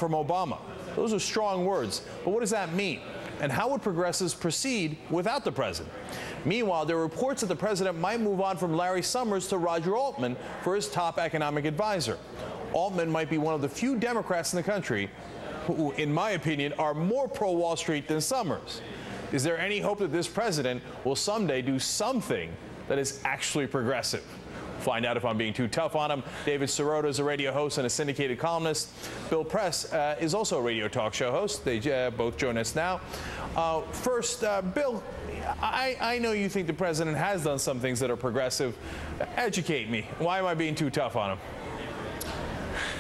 from Obama. Those are strong words, but what does that mean? And how would progressives proceed without the president? Meanwhile, there are reports that the president might move on from Larry Summers to Roger Altman for his top economic advisor. Altman might be one of the few Democrats in the country who, in my opinion, are more pro-Wall Street than Summers. Is there any hope that this president will someday do something that is actually progressive? Find out if I'm being too tough on him. David Sirota is a radio host and a syndicated columnist. Bill Press is also a radio talk show host. They both join us now. First, Bill, I know you think the president has done some things that are progressive. Educate me. Why am I being too tough on him?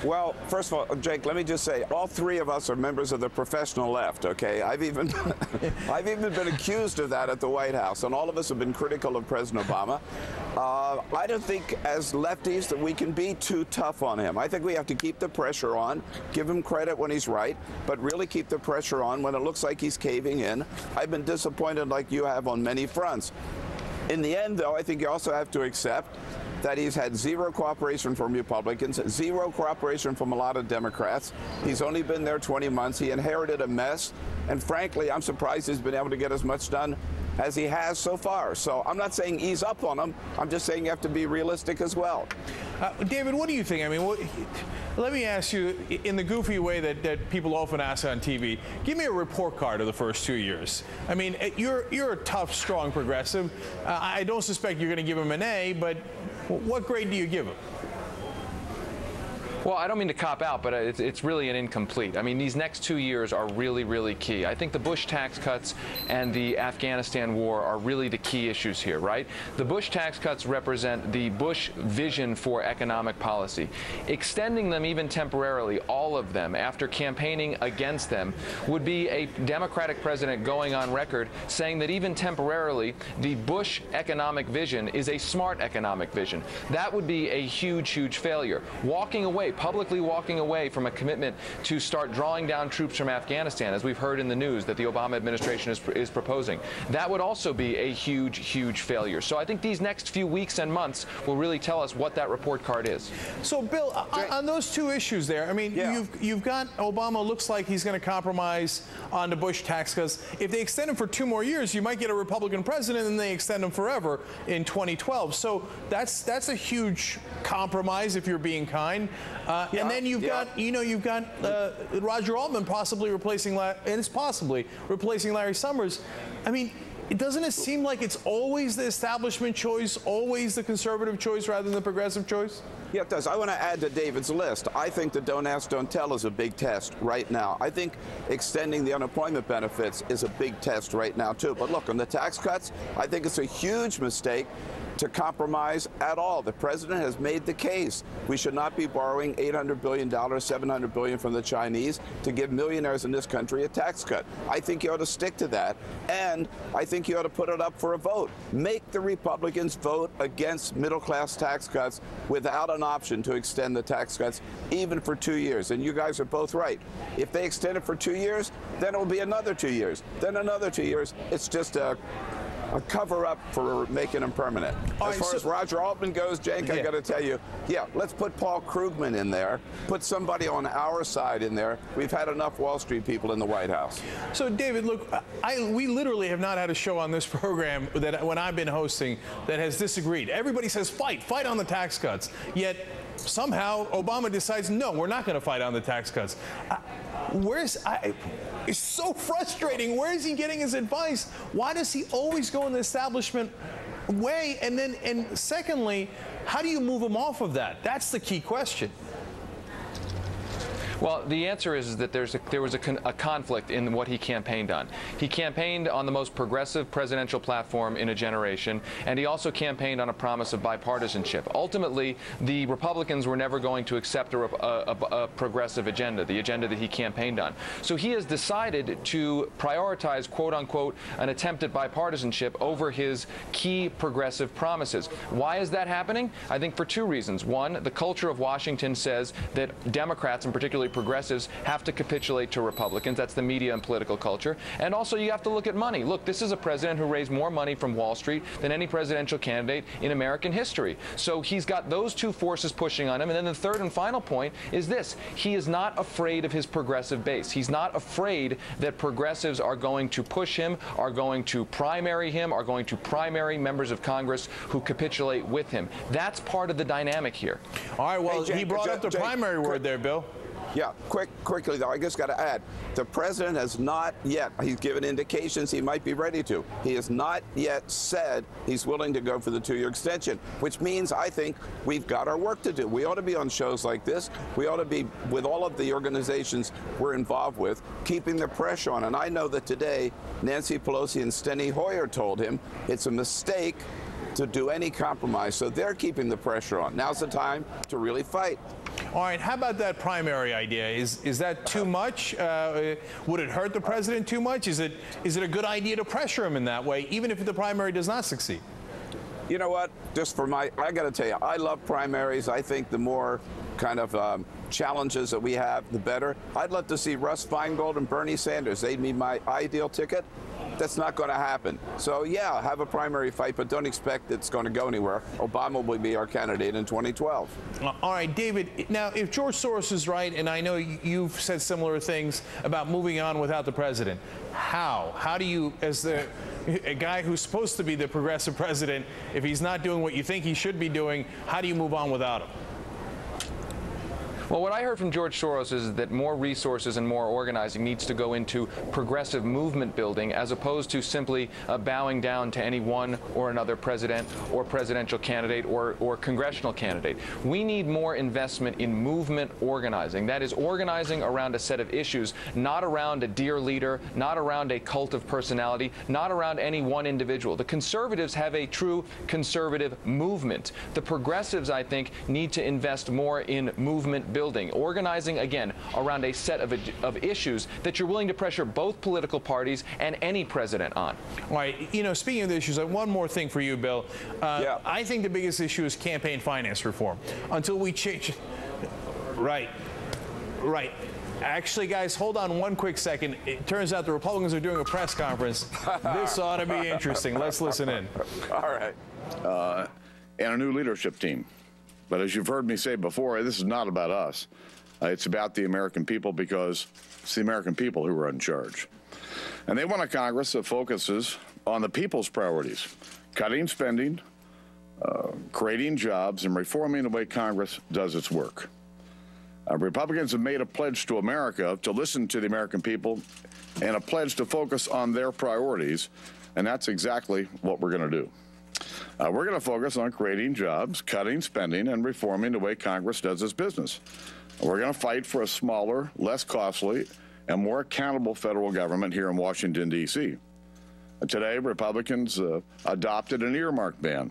Well, first of all, Jake, let me just say, all three of us are members of the professional left, okay? I've even been accused of that at the White House, and all of us have been critical of President Obama. I don't think, as lefties, that we can be too tough on him. I think we have to keep the pressure on, give him credit when he's right, but really keep the pressure on when it looks like he's caving in. I've been disappointed, like you have, on many fronts. In the end, though, I think you also have to accept that he's had zero cooperation from Republicans, zero cooperation from a lot of Democrats. He's only been there 20 months. He inherited a mess. And frankly, I'm surprised he's been able to get as much done as he has so far. So I'm not saying ease up on him. I'm just saying you have to be realistic as well. David, what do you think? I mean, let me ask you, in the goofy way that people often ask on TV, give me a report card of the first 2 years. I mean, you're a tough, strong progressive. I don't suspect you're going to give him an A, but what grade do you give him? Well, I don't mean to cop out, but it's really an incomplete. I mean, these next 2 years are really, really key. I think the Bush tax cuts and the Afghanistan war are really the key issues here, right? The Bush tax cuts represent the Bush vision for economic policy. Extending them even temporarily, all of them, after campaigning against them, would be a Democratic president going on record saying that even temporarily, the Bush economic vision is a smart economic vision. That would be a huge, huge failure. Walking away, publicly walking away from a commitment to start drawing down troops from Afghanistan, as we've heard in the news that the Obama administration is proposing. That would also be a huge, huge failure. So I think these next few weeks and months will really tell us what that report card is. So, Bill, on those two issues there, I mean, you've got Obama looks like he's going to compromise on the Bush tax cuts. If they extend him for 2 more years, you might get a Republican president, and they extend him forever in 2012. So that's a huge compromise if you're being kind. And then you've got Roger Altman possibly replacing Larry Summers. I mean, doesn't it seem like it's always the establishment choice, always the conservative choice rather than the progressive choice? Yeah, it does. I want to add to David's list. I think the don't ask, don't tell is a big test right now. I think extending the unemployment benefits is a big test right now, too. But look, on the tax cuts, I think it's a huge mistake to compromise at all. The president has made the case. We should not be borrowing $800 billion, $700 billion from the Chinese to give millionaires in this country a tax cut. I think you ought to stick to that, and I think you ought to put it up for a vote. Make the Republicans vote against middle-class tax cuts without an option to extend the tax cuts, even for 2 years. And you guys are both right. If they extend it for 2 years, then it will be another 2 years, then another 2 years. It's just a cover-up for making them permanent. As far as Roger Altman goes, Cenk, I got to tell you, let's put Paul Krugman in there. Put somebody on our side in there. We've had enough Wall Street people in the White House. So, David, look, we literally have not had a show on this program that when I've been hosting that has disagreed. Everybody says fight on the tax cuts. Yet somehow Obama decides, no, we're not going to fight on the tax cuts. It's so frustrating. Where is he getting his advice? Why does he always go in the establishment way? And secondly, how do you move him off of that? That's the key question. Well, the answer is that there was a conflict in what he campaigned on. He campaigned on the most progressive presidential platform in a generation, and he also campaigned on a promise of bipartisanship. Ultimately, the Republicans were never going to accept a progressive agenda, the agenda that he campaigned on. So he has decided to prioritize, quote-unquote, an attempt at bipartisanship over his key progressive promises. Why is that happening? I think for two reasons. One, the culture of Washington says that Democrats, and particularly progressives have to capitulate to Republicans. That's the media and political culture. And also, you have to look at money. Look, this is a president who raised more money from Wall Street than any presidential candidate in American history. So he's got those two forces pushing on him. And then the third and final point is this. He is not afraid of his progressive base. He's not afraid that progressives are going to push him, are going to primary him, are going to primary members of Congress who capitulate with him. That's part of the dynamic here. All right, well, hey, he brought up the primary word there, Bill. Yeah, quickly though, I just got to add, the president has not yet, he's given indications he might be ready to. He has not yet said he's willing to go for the 2-year extension, which means I think we've got our work to do. We ought to be on shows like this. We ought to be with all of the organizations we're involved with, keeping the pressure on. And I know that today, Nancy Pelosi and Steny Hoyer told him it's a mistake to do any compromise. So they're keeping the pressure on. Now's the time to really fight. All right, how about that primary idea? Is that too much? Would it hurt the president too much? Is it a good idea to pressure him in that way, even if the primary does not succeed? You know what? Just for I got to tell you, I love primaries. I think the more kind of challenges that we have, the better. I'd love to see Russ Feingold and Bernie Sanders. They'd be my ideal ticket. That's not going to happen. So, yeah, have a primary fight, but don't expect it's going to go anywhere. Obama will be our candidate in 2012. All right, David, now, if George Soros is right, and I know you've said similar things about moving on without the president, how? How do you, as a guy who's supposed to be the progressive president, if he's not doing what you think he should be doing, how do you move on without him? Well, what I heard from George Soros is that more resources and more organizing needs to go into progressive movement building as opposed to simply bowing down to any one or another president or presidential candidate or congressional candidate. We need more investment in movement organizing. That is organizing around a set of issues, not around a dear leader, not around a cult of personality, not around any one individual. The conservatives have a true conservative movement. The progressives, I think, need to invest more in movement building, organizing, again, around a set of issues that you're willing to pressure both political parties and any president on. All right. You know, speaking of the issues, one more thing for you, Bill. Yeah. I think the biggest issue is campaign finance reform. Until we change. Right. Right. Actually, guys, hold on one quick second. It turns out the Republicans are doing a press conference. This ought to be interesting. Let's listen in. All right. And a new leadership team. But as you've heard me say before, this is not about us. It's about the American people, because it's the American people who are in charge. And they want a Congress that focuses on the people's priorities, cutting spending, creating jobs, and reforming the way Congress does its work. Republicans have made a pledge to America to listen to the American people and a pledge to focus on their priorities, and that's exactly what we're going to do. We're going to focus on creating jobs, cutting spending, and reforming the way Congress does its business. We're going to fight for a smaller, less costly, and more accountable federal government here in Washington, D.C. Today, Republicans adopted an earmark ban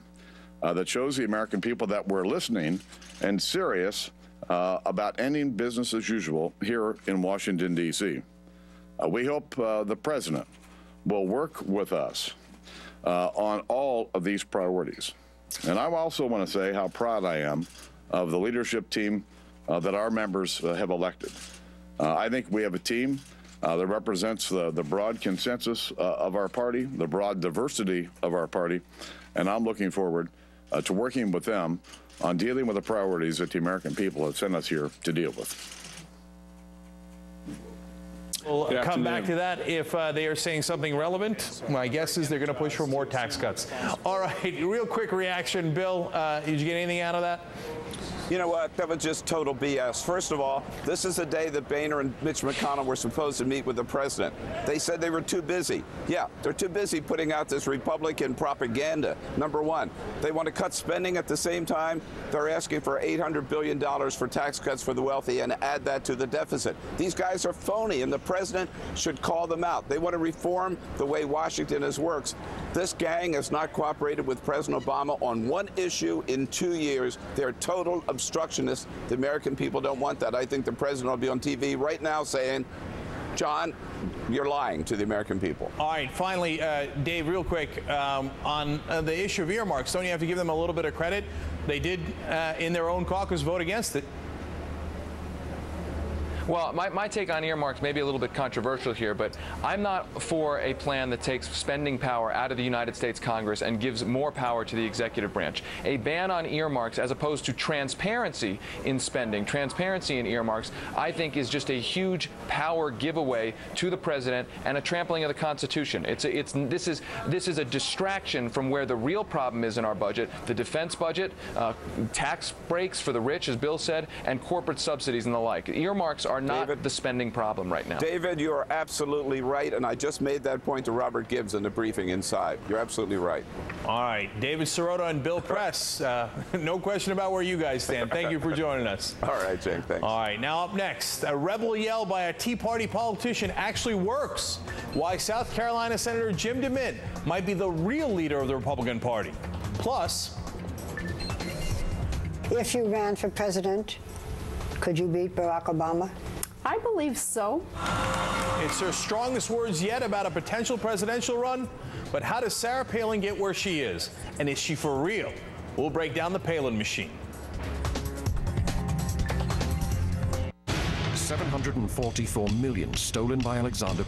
that shows the American people that we're listening and serious about ending business as usual here in Washington, D.C. We hope the president will work with us on all of these priorities. And I also want to say how proud I am of the leadership team that our members have elected. I think we have a team that represents the broad consensus of our party, the broad diversity of our party, and I'm looking forward to working with them on dealing with the priorities that the American people have sent us here to deal with. We'll come back to that if they are saying something relevant. My guess is they're going to push for more tax cuts. All right, real quick reaction, Bill. Did you get anything out of that? You know what? That was just total BS. First of all, this is the day that Boehner and Mitch McConnell were supposed to meet with the president. They said they were too busy. Yeah, they're too busy putting out this Republican propaganda. Number one, they want to cut spending at the same time. They're asking for $800 billion for tax cuts for the wealthy and add that to the deficit. These guys are phony, and the president should call them out. They want to reform the way Washington works. This gang has not cooperated with President Obama on one issue in 2 years. They're total obstructionists. The American people don't want that. I think the president will be on TV right now saying, John, you're lying to the American people. All right, finally, Dave, real quick, on the issue of earmarks, don't you have to give them a little bit of credit? They did, in their own caucus, vote against it. Well, my take on earmarks may be a little bit controversial here, but I'm not for a plan that takes spending power out of the United States Congress and gives more power to the executive branch. A ban on earmarks, as opposed to transparency in spending, transparency in earmarks, I think is just a huge power giveaway to the president and a trampling of the Constitution. This is a distraction from where the real problem is in our budget: the defense budget, tax breaks for the rich, as Bill said, and corporate subsidies and the like. Earmarks are not the spending problem right now. David, you're absolutely right, and I just made that point to Robert Gibbs in the briefing inside. You're absolutely right. All right, David Sirota and Bill Press. No question about where you guys stand. Thank you for joining us. All right, Cenk, thanks. All right, now up next, a rebel yell by a Tea Party politician actually works. Why South Carolina Senator Jim DeMint might be the real leader of the Republican Party. Plus, if you ran for president, could you beat Barack Obama? I believe so. It's her strongest words yet about a potential presidential run. But how does Sarah Palin get where she is? And is she for real? We'll break down the Palin machine. 744 million stolen by Alexander